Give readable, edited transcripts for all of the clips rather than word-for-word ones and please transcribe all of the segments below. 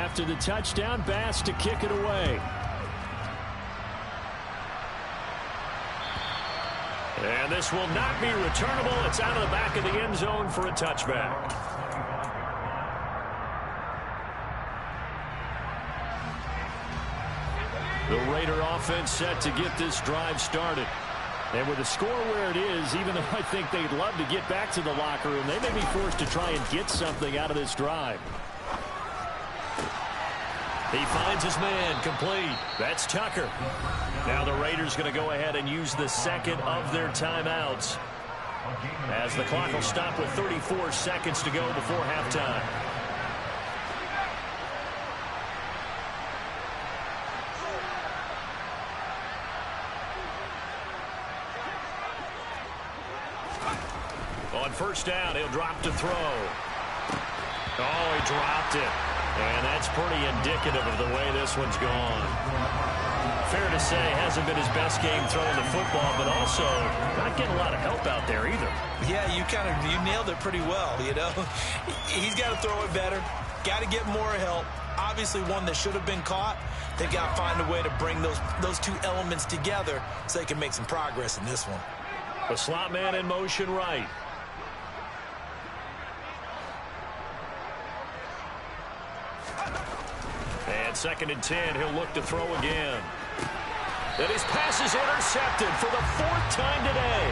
after the touchdown. Bass to kick it away. And this will not be returnable. It's out of the back of the end zone for a touchback. The Raider offense set to get this drive started. And with the score where it is, even though I think they'd love to get back to the locker room, they may be forced to try and get something out of this drive. He finds his man, complete. That's Tucker. Now the Raiders going to go ahead and use the second of their timeouts, as the clock will stop with 34 seconds to go before halftime. On first down, he'll drop to throw. Oh, he dropped it. And that's pretty indicative of the way this one's gone. Fair to say, hasn't been his best game throwing the football, but also not getting a lot of help out there either. Yeah, you nailed it pretty well, you know. He's got to throw it better. Got to get more help. Obviously one that should have been caught. They've got to find a way to bring those two elements together so they can make some progress in this one. The slot man in motion right. And 2nd and 10, he'll look to throw again. And his pass is intercepted for the 4th time today.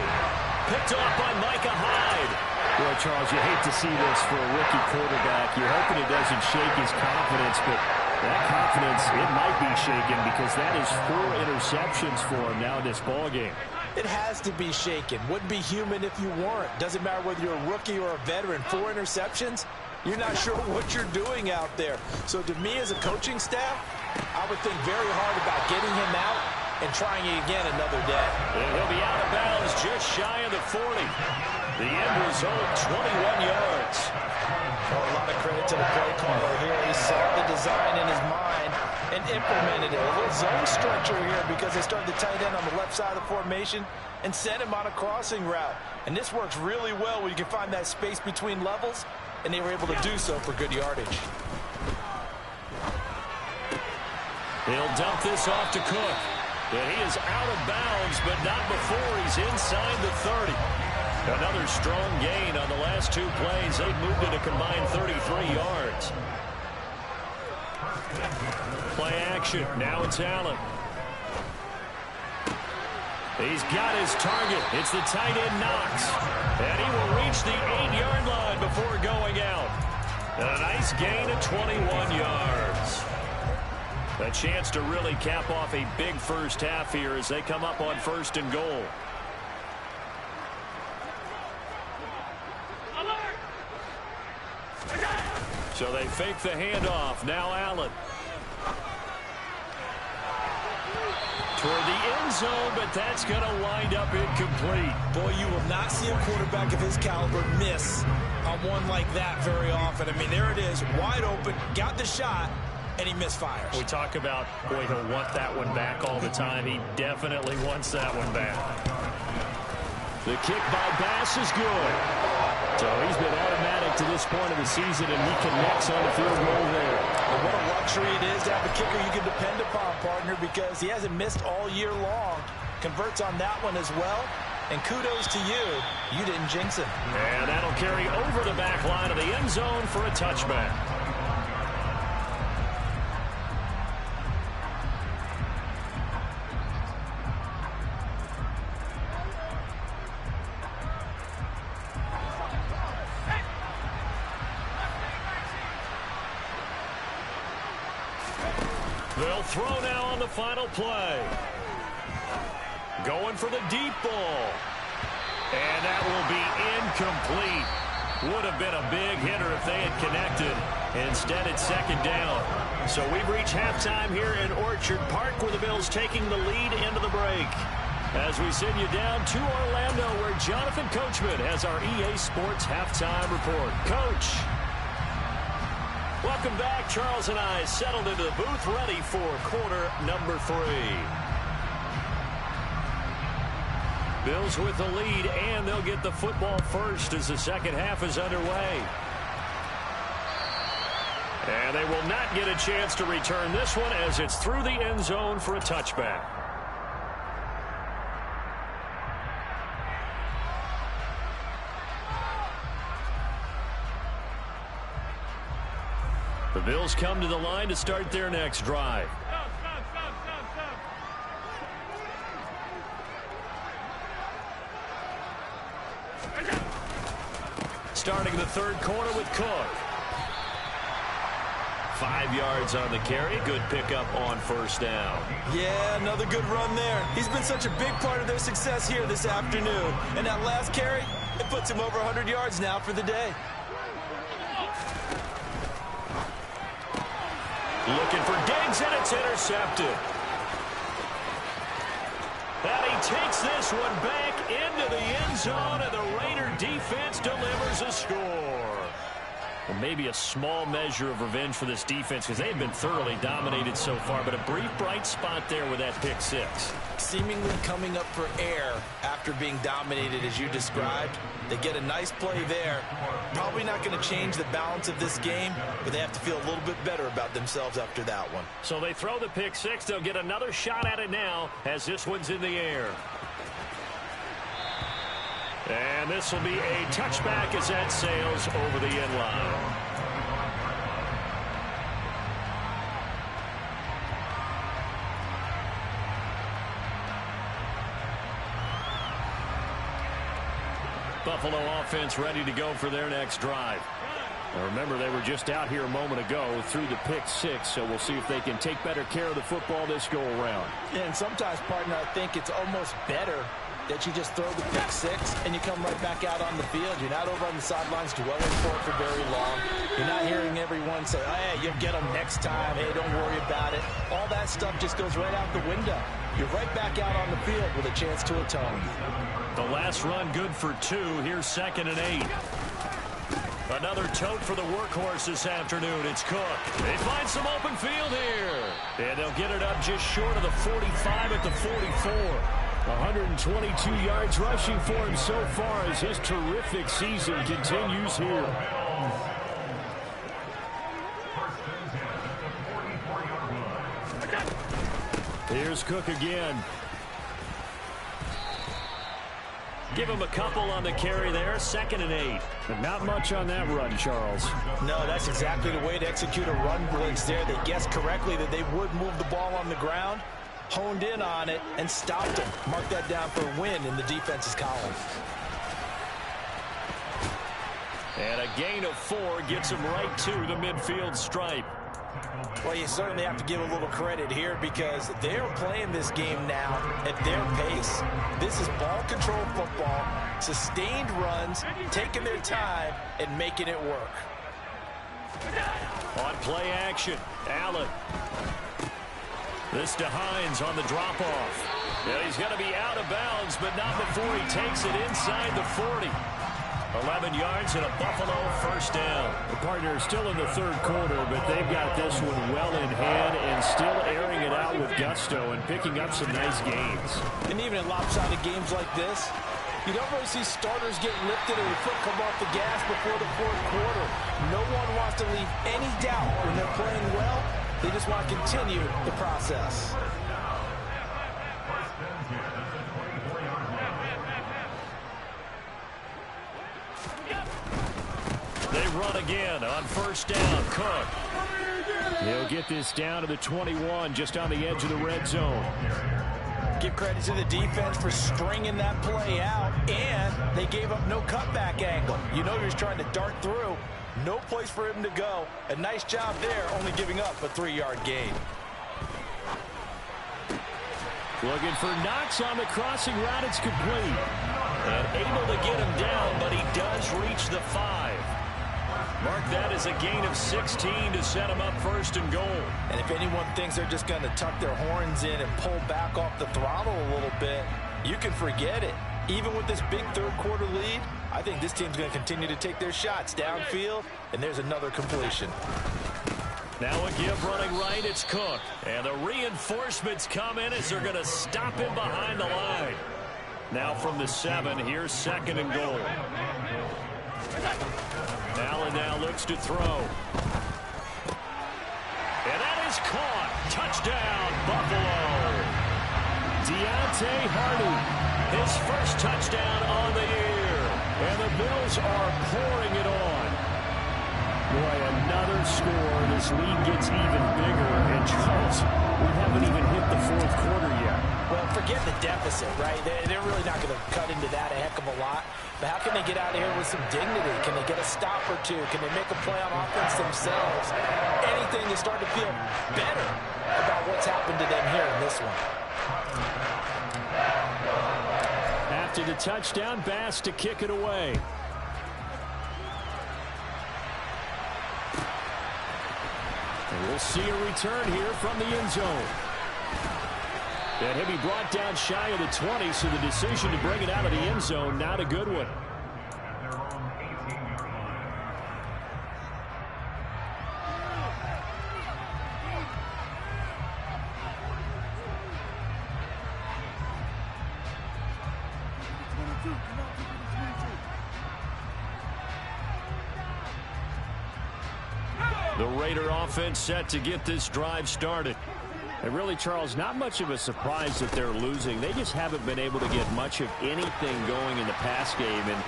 Picked off by Micah Hyde. Well, Charles, you hate to see this for a rookie quarterback. You're hoping it doesn't shake his confidence, but that confidence, it might be shaken because that is 4 interceptions for him now in this ballgame. It has to be shaken. Wouldn't be human if you weren't. Doesn't matter whether you're a rookie or a veteran. 4 interceptions. You're not sure what you're doing out there. So to me as a coaching staff, I would think very hard about getting him out and trying it again another day. And he'll be out of bounds just shy of the 40. The end result, 21 yards. Well, a lot of credit to the play caller here. He saw the design in his mind and implemented it. A little zone structure here because they started the tight end on the left side of the formation and sent him on a crossing route. And this works really well when you can find that space between levels, and they were able to do so for good yardage. He'll dump this off to Cook. And he is out of bounds, but not before he's inside the 30. Another strong gain on the last 2 plays. They've moved it a combined 33 yards. Play action. Now it's Allen. He's got his target. It's the tight end Knox. And he will reach the 8-yard line before going out. And a nice gain of 21 yards. A chance to really cap off a big first half here as they come up on 1st and goal. So they fake the handoff. Now Allen. Toward the end zone, but that's going to wind up incomplete. Boy, you will not see a quarterback of his caliber miss on one like that very often. I mean, there it is, wide open, got the shot, and he misfires. We talk about, boy, he'll want that one back all the time. He definitely wants that one back. The kick by Bass is good. So he's been automatic to this point of the season, and he connects on the field goal there. And what a luxury it is to have a kicker you can depend upon, partner, because he hasn't missed all year long. Converts on that one as well. And kudos to you. You didn't jinx him. And that'll carry over the back line of the end zone for a touchback. They'll throw now on the final play. Going for the deep ball. And that will be incomplete. Would have been a big hitter if they had connected. Instead, it's 2nd down. So we've reached halftime here in Orchard Park, where the Bills taking the lead into the break. As we send you down to Orlando, where Jonathan Coachman has our EA Sports halftime report. Coach. Welcome back. Charles and I settled into the booth, ready for quarter number 3. Bills with the lead, and they'll get the football first as the second half is underway. And they will not get a chance to return this one as it's through the end zone for a touchback. The Bills come to the line to start their next drive. Starting the third quarter with Cook. 5 yards on the carry. Good pickup on first down. Yeah, another good run there. He's been such a big part of their success here this afternoon. And that last carry, it puts him over 100 yards now for the day. Looking for Diggs, and it's intercepted. And he takes this one back into the end zone, and the Raider defense delivers a score. Well, maybe a small measure of revenge for this defense because they've been thoroughly dominated so far, but a brief bright spot there with that pick six. Seemingly coming up for air after being dominated as you described. They get a nice play there. Probably not going to change the balance of this game, but they have to feel a little bit better about themselves after that one. So they throw the pick six. They'll get another shot at it now as this one's in the air. And this will be a touchback as that sails over the end line. Buffalo offense ready to go for their next drive. Now remember, they were just out here a moment ago through the pick six, so we'll see if they can take better care of the football this go around. Yeah, and sometimes, partner, I think it's almost better that you just throw the pick six and you come right back out on the field. You're not over on the sidelines dwelling for it for very long. You're not hearing everyone say, oh, hey, you'll get them next time. Hey, don't worry about it. All that stuff just goes right out the window. You're right back out on the field with a chance to atone. The last run good for 2. Here's 2nd and 8. Another tote for the workhorse this afternoon. It's Cook. They find some open field here. And they'll get it up just short of the 45 at the 44. 122 yards rushing for him so far as his terrific season continues here. Here's Cook again. Give him a couple on the carry there. 2nd and 8. But not much on that run, Charles. No, that's exactly the way to execute a run blitz there. They guessed correctly that they would move the ball on the ground, honed in on it, and stopped him. Mark that down for a win in the defense's column. And a gain of 4 gets him right to the midfield stripe. Well, you certainly have to give a little credit here because they're playing this game now at their pace. This is ball control football, sustained runs, taking their time, and making it work. On play action, Allen. This to Hines on the drop-off. Yeah, he's going to be out of bounds, but not before he takes it inside the 40. 11 yards and a Buffalo first down. The partner is still in the third quarter, but they've got this one well in hand and still airing it out with gusto and picking up some nice gains. And even in lopsided games like this, you don't really see starters get lifted or the foot come off the gas before the fourth quarter. No one wants to leave any doubt when they're playing well. They just want to continue the process. They run again on first down. Cook. He'll get this down to the 21, just on the edge of the red zone. Give credit to the defense for stringing that play out, and they gave up no cutback angle. You know you're trying to dart through. No place for him to go. A nice job there, only giving up a 3-yard gain. Looking for Knox on the crossing route. It's complete. And able to get him down, but he does reach the 5. Mark that as a gain of 16 to set him up first and goal. And if anyone thinks they're just going to tuck their horns in and pull back off the throttle a little bit, you can forget it. Even with this big third quarter lead, I think this team's going to continue to take their shots downfield, and there's another completion. Now a give running right, it's Cook. And the reinforcements come in as they're going to stop him behind the line. Now from the 7, here's 2nd and goal. Allen now looks to throw. Touchdown, Buffalo. Deontay Hardy, his first touchdown on the year. And the Bills are pouring it on. Boy, another score. This lead gets even bigger. And Charles, we haven't even hit the fourth quarter yet. Well, forget the deficit, right? They're really not going to cut into that a heck of a lot. But how can they get out of here with some dignity? Can they get a stop or two? Can they make a play on offense themselves? Anything to start to feel better about what's happened to them here in this one. After the touchdown, Bass to kick it away. And we'll see a return here from the end zone. And he'll be brought down shy of the 20, so the decision to bring it out of the end zone, not a good one. The Raider offense set to get this drive started. And really, Charles, not much of a surprise that they're losing. They just haven't been able to get much of anything going in the pass game. And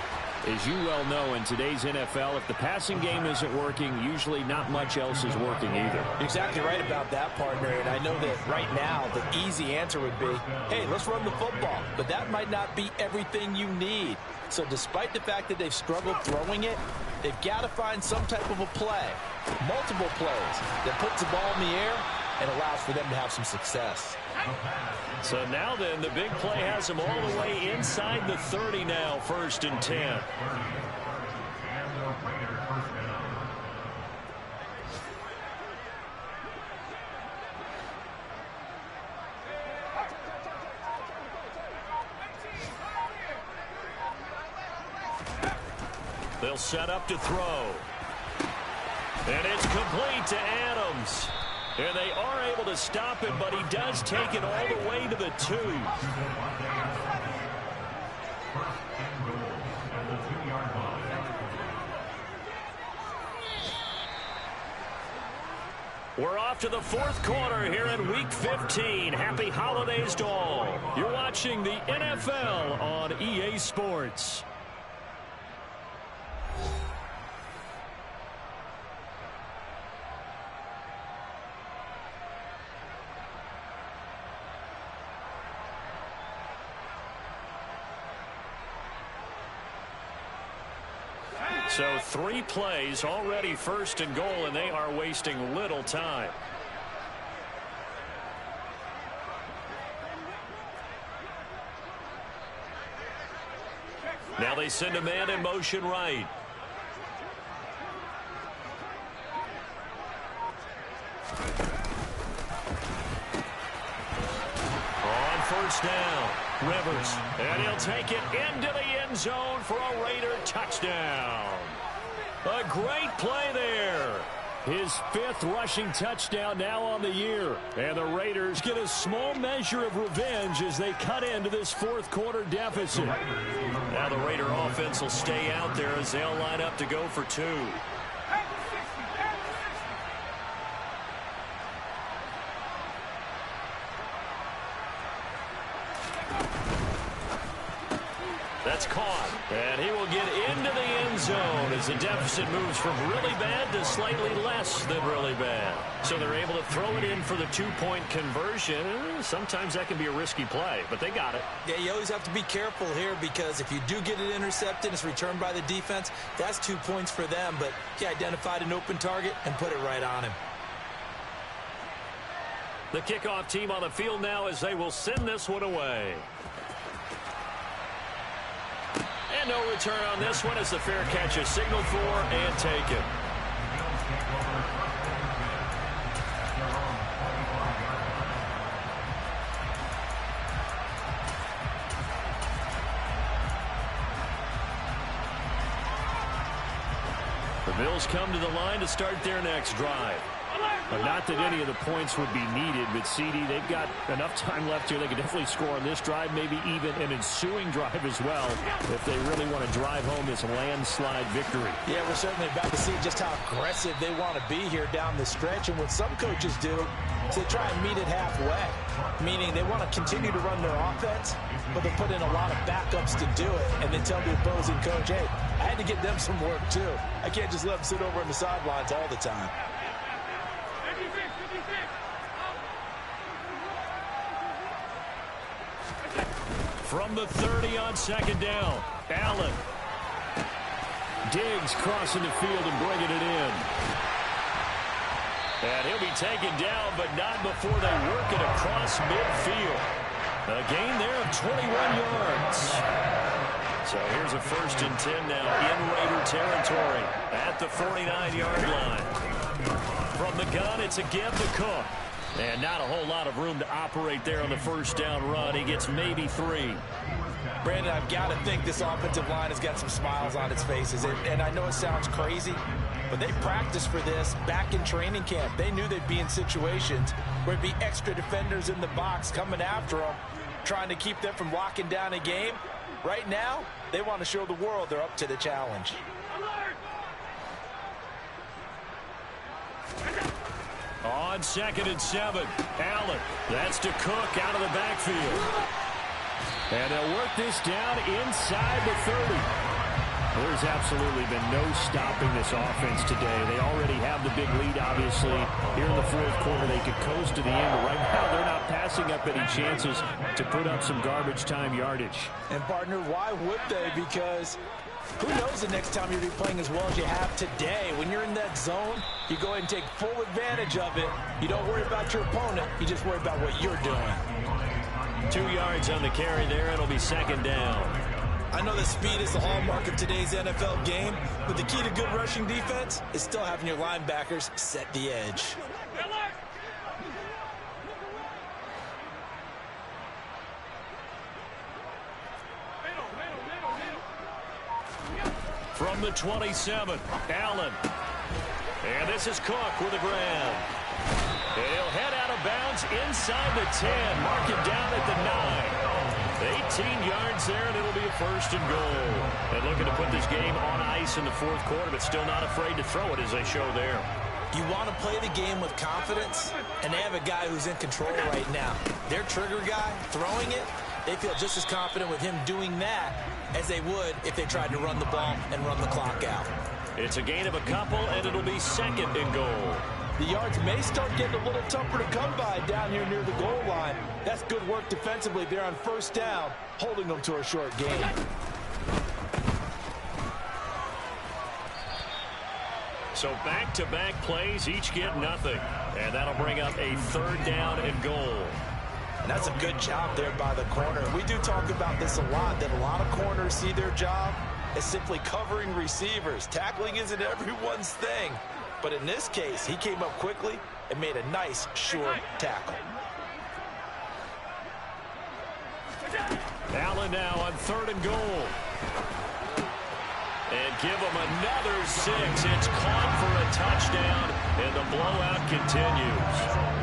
as you well know, in today's NFL, if the passing game isn't working, usually not much else is working either. You're exactly right about that, partner. And I know that right now the easy answer would be, hey, let's run the football. But that might not be everything you need. So despite the fact that they've struggled throwing it, they've got to find some type of a play, multiple plays, that puts the ball in the air and allows for them to have some success. So now then, the big play has them all the way inside the 30 now, 1st and 10. They'll set up to throw. And it's complete to Adams. And they are able to stop it, but he does take it all the way to the 2. We're off to the 4th quarter here in Week 15. Happy holidays to all. You're watching the NFL on EA Sports. So 3 plays already 1st and goal, and they are wasting little time. Now they send a man in motion right. On 1st down, Rivers, and he'll take it into the end zone for a Raider touchdown. A great play there. His 5th rushing touchdown now on the year. And the Raiders get a small measure of revenge as they cut into this 4th quarter deficit. Now the Raider offense will stay out there as they'll line up to go for 2. That's caught, and he will get into the end zone as the deficit moves from really bad to slightly less than really bad. So they're able to throw it in for the 2-point conversion. Sometimes that can be a risky play, but they got it. Yeah, you always have to be careful here because if you do get it intercepted, it's returned by the defense, that's 2 points for them, but he identified an open target and put it right on him. The kickoff team on the field now as they will send this one away. And no return on this one as the fair catch is signaled for and taken. The Bills come to the line to start their next drive. But not that any of the points would be needed, but CD, they've got enough time left here. They could definitely score on this drive, maybe even an ensuing drive as well, if they really want to drive home this landslide victory. Yeah, we're certainly about to see just how aggressive they want to be here down the stretch. And what some coaches do is they try and meet it halfway, meaning they want to continue to run their offense, but they put in a lot of backups to do it, and then tell the opposing coach, hey, I had to get them some work too. I can't just let them sit over on the sidelines all the time. From the 30 on second down, Allen. Diggs crossing the field and bringing it in. And he'll be taken down, but not before they work it across midfield. A gain there of 21 yards. So here's a 1st and 10 now in Raider territory at the 49-yard line. From the gun, it's a give to Cook. And not a whole lot of room to operate there on the 1st down run. He gets maybe 3. Brandon, I've got to think this offensive line has got some smiles on its faces. And I know it sounds crazy, but they practiced for this back in training camp. They knew they'd be in situations where there'd be extra defenders in the box coming after them, trying to keep them from locking down a game. Right now, they want to show the world they're up to the challenge. On 2nd and 7, Allen. That's to Cook out of the backfield. And they'll work this down inside the 30. There's absolutely been no stopping this offense today. They already have the big lead, obviously. Here in the 4th quarter, they could coast to the end. But right now, they're not passing up any chances to put up some garbage time yardage. And, partner, why would they? Because who knows the next time you'll be playing as well as you have today. When you're in that zone, you go ahead and take full advantage of it. You don't worry about your opponent. You just worry about what you're doing. 2 yards on the carry there. It'll be 2nd down. I know that speed is the hallmark of today's NFL game, but the key to good rushing defense is still having your linebackers set the edge. From the 27, Allen. And this is Cook with a grab. He'll head out of bounds inside the 10. Mark him down at the 9. 18 yards there, and it'll be a 1st and goal. And looking to put this game on ice in the 4th quarter, but still not afraid to throw it as they show there. You want to play the game with confidence, and they have a guy who's in control right now. Their trigger guy throwing it, they feel just as confident with him doing that as they would if they tried to run the ball and run the clock out. It's a gain of a couple, and it'll be 2nd and goal. The yards may start getting a little tougher to come by down here near the goal line. That's good work defensively there on 1st down, holding them to a short gain. So back-to-back plays, each get nothing. And that'll bring up a 3rd down and goal. And that's a good job there by the corner. We do talk about this a lot, that a lot of corners see their job as simply covering receivers. Tackling isn't everyone's thing. But in this case, he came up quickly and made a nice, sure tackle. Allen now on 3rd and goal. And give him another 6. It's caught for a touchdown, and the blowout continues.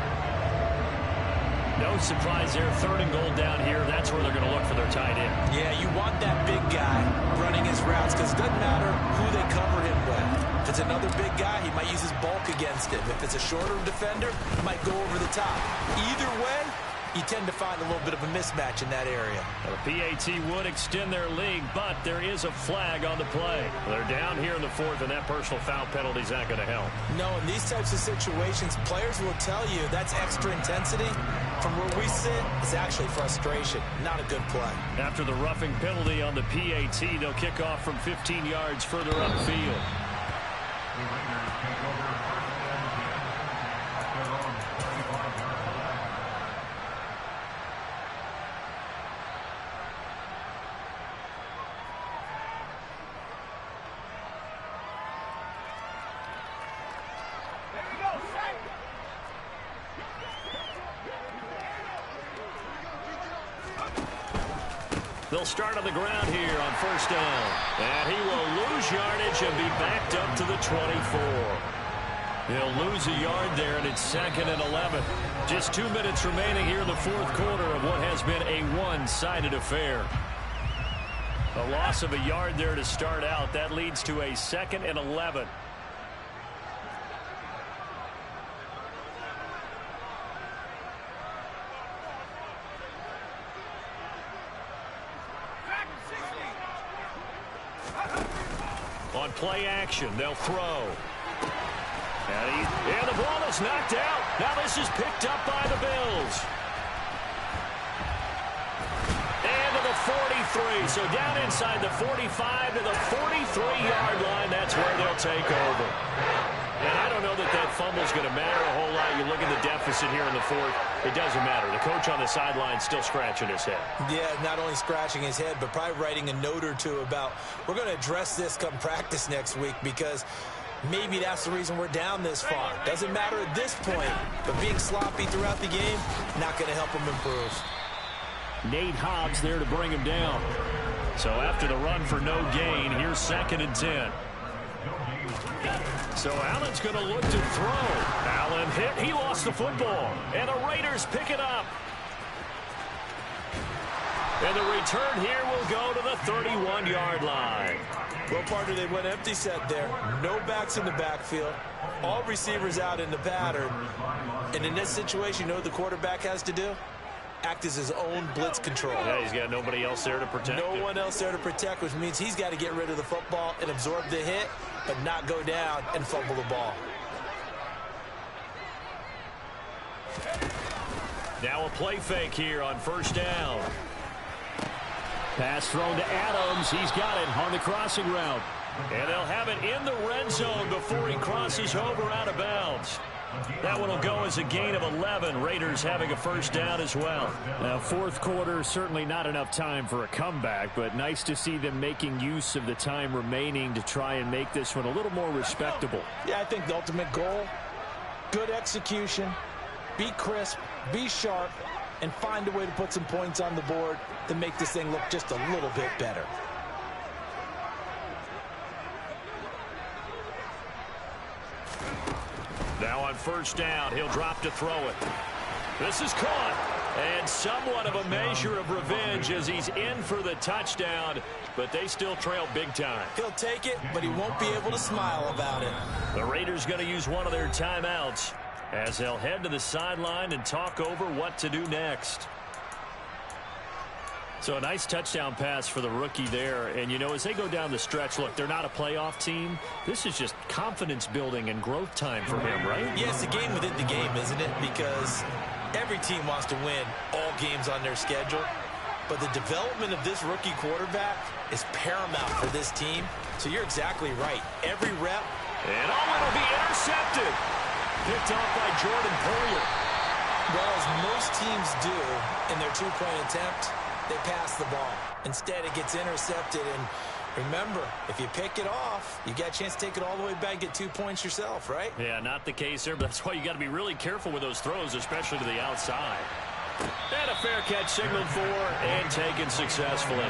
No surprise there. 3rd and goal down here. That's where they're going to look for their tight end. Yeah, you want that big guy running his routes because it doesn't matter who they cover him with. If it's another big guy, he might use his bulk against him. If it's a shorter defender, he might go over the top. Either way, you tend to find a little bit of a mismatch in that area. Well, the PAT would extend their lead, but there is a flag on the play. They're down here in the 4th, and that personal foul penalty is not going to help. No, in these types of situations, players will tell you that's extra intensity. From where we sit, it's actually frustration. Not a good play. After the roughing penalty on the PAT, they'll kick off from 15 yards further upfield. They'll start on the ground here on 1st down. And he will lose yardage and be backed up to the 24. He'll lose a yard there, and it's 2nd and 11. Just 2 minutes remaining here in the fourth quarter of what has been a one-sided affair. A loss of a yard there to start out. That leads to a 2nd and 11. On play action, they'll throw. And the ball is knocked out. Now this is picked up by the Bills. And to the 43. So down inside the 45 to the 43-yard line. That's where they'll take over. And I don't know that that fumble is going to matter a whole lot. You look at the deficit here in the fourth. It doesn't matter. The coach on the sideline still scratching his head. Yeah, not only scratching his head, but probably writing a note or two about, we're going to address this come practice next week, because maybe that's the reason we're down this far. Doesn't matter at this point, but being sloppy throughout the game, not going to help him improve. Nate Hobbs there to bring him down. So after the run for no gain, here's 2nd and 10. So Allen's going to look to throw. Allen hit. He lost the football. And the Raiders pick it up. And the return here will go to the 31-yard line. Well, partner, they went empty set there. No backs in the backfield. All receivers out in the pattern. And in this situation, you know what the quarterback has to do? Act as his own blitz control. Yeah, he's got nobody else there to protect him. No one else there to protect, which means he's got to get rid of the football and absorb the hit, but not go down and fumble the ball. Now a play fake here on 1st down. Pass thrown to Adams. He's got it on the crossing route. And they'll have it in the red zone before he crosses over out of bounds. That one will go as a gain of 11. Raiders having a 1st down as well. Now, fourth quarter, certainly not enough time for a comeback, but nice to see them making use of the time remaining to try and make this one a little more respectable. Yeah, I think the ultimate goal, good execution, be crisp, be sharp, and find a way to put some points on the board to make this thing look just a little bit better. Now on 1st down, he'll drop to throw it. This is caught. And somewhat of a measure of revenge as he's in for the touchdown, but they still trail big time. He'll take it, but he won't be able to smile about it. The Raiders going to use one of their timeouts as they'll head to the sideline and talk over what to do next. So a nice touchdown pass for the rookie there. And, you know, as they go down the stretch, look, they're not a playoff team. This is just confidence building and growth time for him, right? Yeah, it's a game within the game, isn't it? Because every team wants to win all games on their schedule. But the development of this rookie quarterback is paramount for this team. So you're exactly right. Every rep. And it'll be intercepted. Picked off by Jordan Poyer. Well, as most teams do in their two-point attempt, they pass the ball. Instead, it gets intercepted. And remember, if you pick it off, you got a chance to take it all the way back and get 2 points yourself, right? Yeah, not the case there, but that's why you got to be really careful with those throws, especially to the outside. And a fair catch signaled for and taken successfully.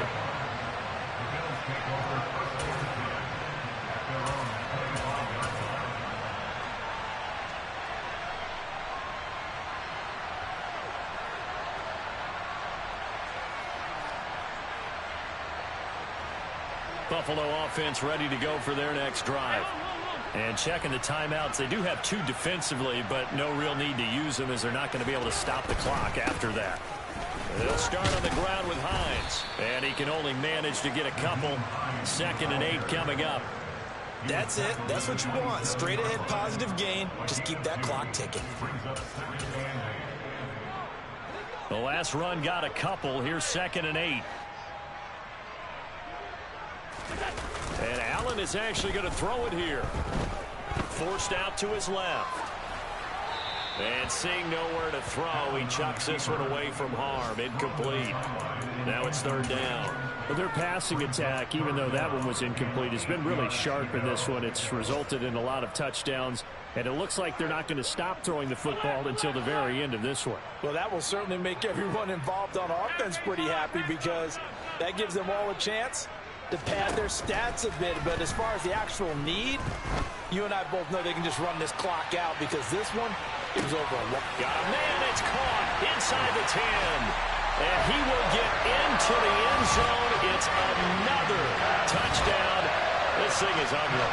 Buffalo offense ready to go for their next drive. And checking the timeouts, they do have 2 defensively, but no real need to use them as they're not going to be able to stop the clock after that. They'll start on the ground with Hines, and he can only manage to get a couple. 2nd and 8 coming up. That's it. That's what you want. Straight ahead positive gain. Just keep that clock ticking. The last run got a couple. Here's 2nd and 8. And Allen is actually going to throw it here. Forced out to his left. And seeing nowhere to throw, he chucks this one away from harm. Incomplete. Now it's 3rd down. Well, their passing attack, even though that one was incomplete, has been really sharp in this one. It's resulted in a lot of touchdowns. And it looks like they're not going to stop throwing the football until the very end of this one. Well, that will certainly make everyone involved on offense pretty happy, because that gives them all a chance to pad their stats a bit. But as far as the actual need, you and I both know they can just run this clock out because this one, it was over a lot. Got a man. It's caught inside the 10. And he will get into the end zone. It's another touchdown. This thing is ugly.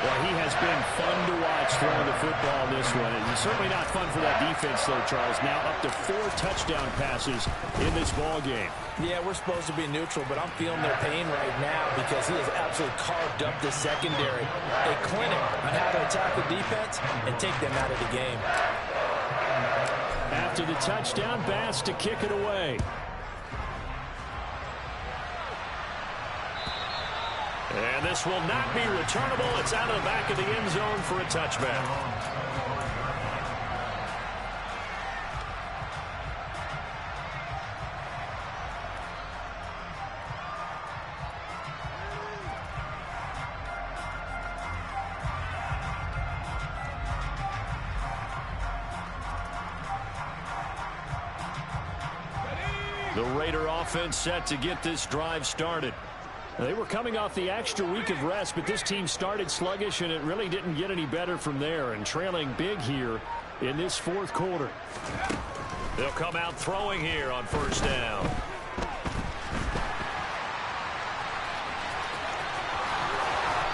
Well, he has been fun to watch throwing the football in this one. It's certainly not fun for that defense, though, Charles. Now up to 4 touchdown passes in this ball game. Yeah, we're supposed to be neutral, but I'm feeling their pain right now because he has absolutely carved up the secondary. A clinic on how to attack the defense and take them out of the game. After the touchdown, Bass to kick it away. And this will not be returnable. It's out of the back of the end zone for a touchback. The Raider offense set to get this drive started. They were coming off the extra week of rest, but this team started sluggish, and it really didn't get any better from there, and trailing big here in this fourth quarter. They'll come out throwing here on first down.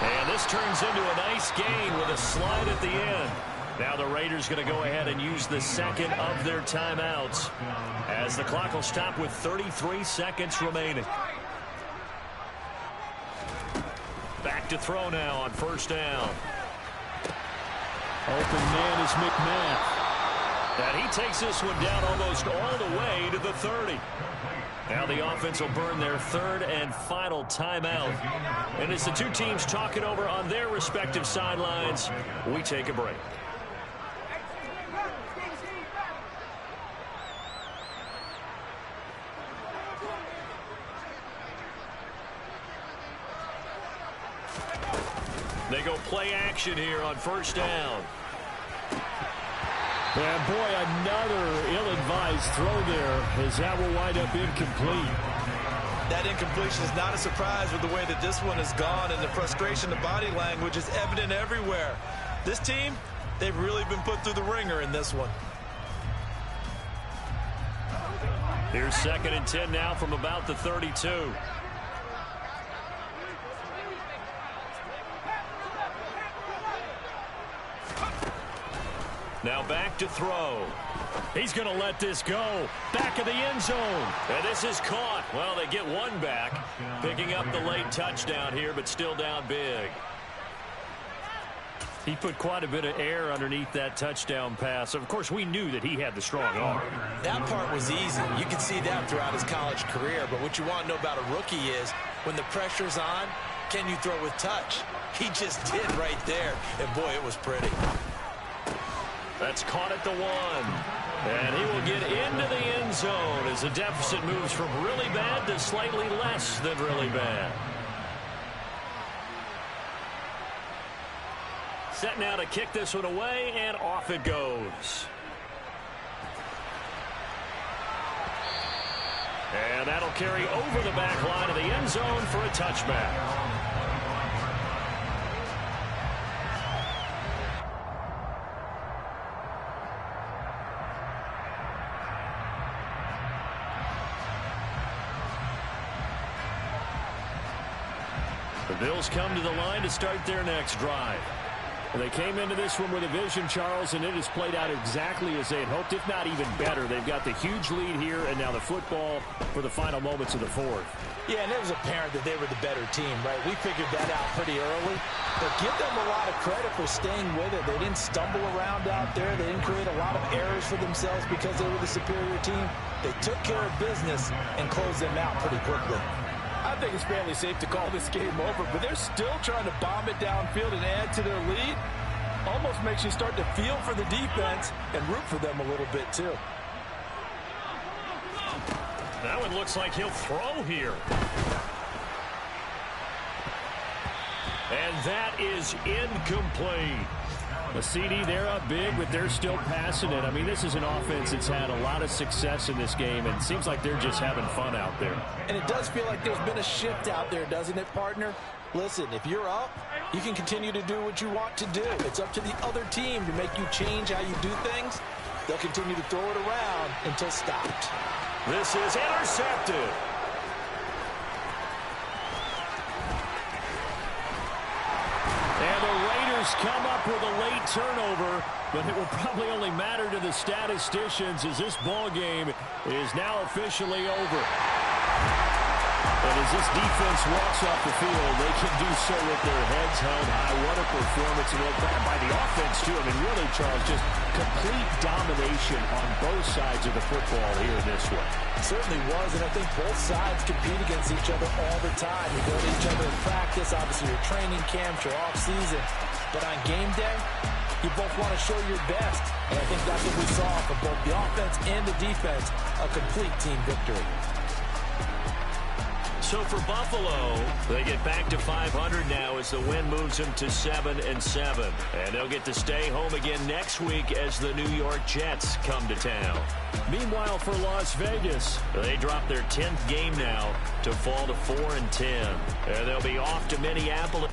And this turns into a nice gain with a slide at the end. Now the Raiders going to go ahead and use the second of their timeouts as the clock will stop with 33 seconds remaining. Back to throw now on first down. Open man is McMahon. And he takes this one down almost all the way to the 30. Now the offense will burn their third and final timeout. And as the two teams talk it over on their respective sidelines, we take a break. They go play action here on first down. And boy, another ill-advised throw there as that will wind up incomplete. That incompletion is not a surprise with the way that this one has gone, and the frustration, the body language is evident everywhere. This team, they've really been put through the ringer in this one. Here's 2nd and 10 now from about the 32. Now back to throw. He's going to let this go. Back of the end zone. And this is caught. Well, they get one back. Picking up the late touchdown here, but still down big. He put quite a bit of air underneath that touchdown pass. Of course, we knew that he had the strong arm. That part was easy. You can see that throughout his college career. But what you want to know about a rookie is when the pressure's on, can you throw with touch? He just did right there. And, boy, it was pretty. That's caught at the 1. And he will get into the end zone as the deficit moves from really bad to slightly less than really bad. Set now to kick this one away, and off it goes. And that'll carry over the back line of the end zone for a touchback. The Bills come to the line to start their next drive. They came into this one with a vision, Charles, and it has played out exactly as they had hoped, if not even better. They've got the huge lead here, and now the football for the final moments of the fourth. Yeah, and it was apparent that they were the better team, right? We figured that out pretty early. But give them a lot of credit for staying with it. They didn't stumble around out there. They didn't create a lot of errors for themselves because they were the superior team. They took care of business and closed them out pretty quickly. I think it's fairly safe to call this game over, but they're still trying to bomb it downfield and add to their lead. Almost makes you start to feel for the defense and root for them a little bit, too. That one looks like he'll throw here. And that is incomplete. The CD, they're up big, but they're still passing it. I mean, this is an offense that's had a lot of success in this game, and it seems like they're just having fun out there. And it does feel like there's been a shift out there, doesn't it, partner? Listen, if you're up, you can continue to do what you want to do. It's up to the other team to make you change how you do things. They'll continue to throw it around until stopped. This is intercepted. And the Raiders come up with a late turnover, but it will probably only matter to the statisticians as this ball game is now officially over. And as this defense walks off the field, they can do so with their heads held high. What a performance by the offense, too. I mean, really, Charles, just complete domination on both sides of the football here in this one. Certainly was, and I think both sides compete against each other all the time. You go to each other in practice, obviously your training camps, your off-season. But on game day, you both want to show your best. And I think that's what we saw from both the offense and the defense, a complete team victory. So for Buffalo, they get back to 500 now as the win moves them to 7-7. And they'll get to stay home again next week as the New York Jets come to town. Meanwhile, for Las Vegas, they drop their 10th game now to fall to 4-10. And they'll be off to Minneapolis.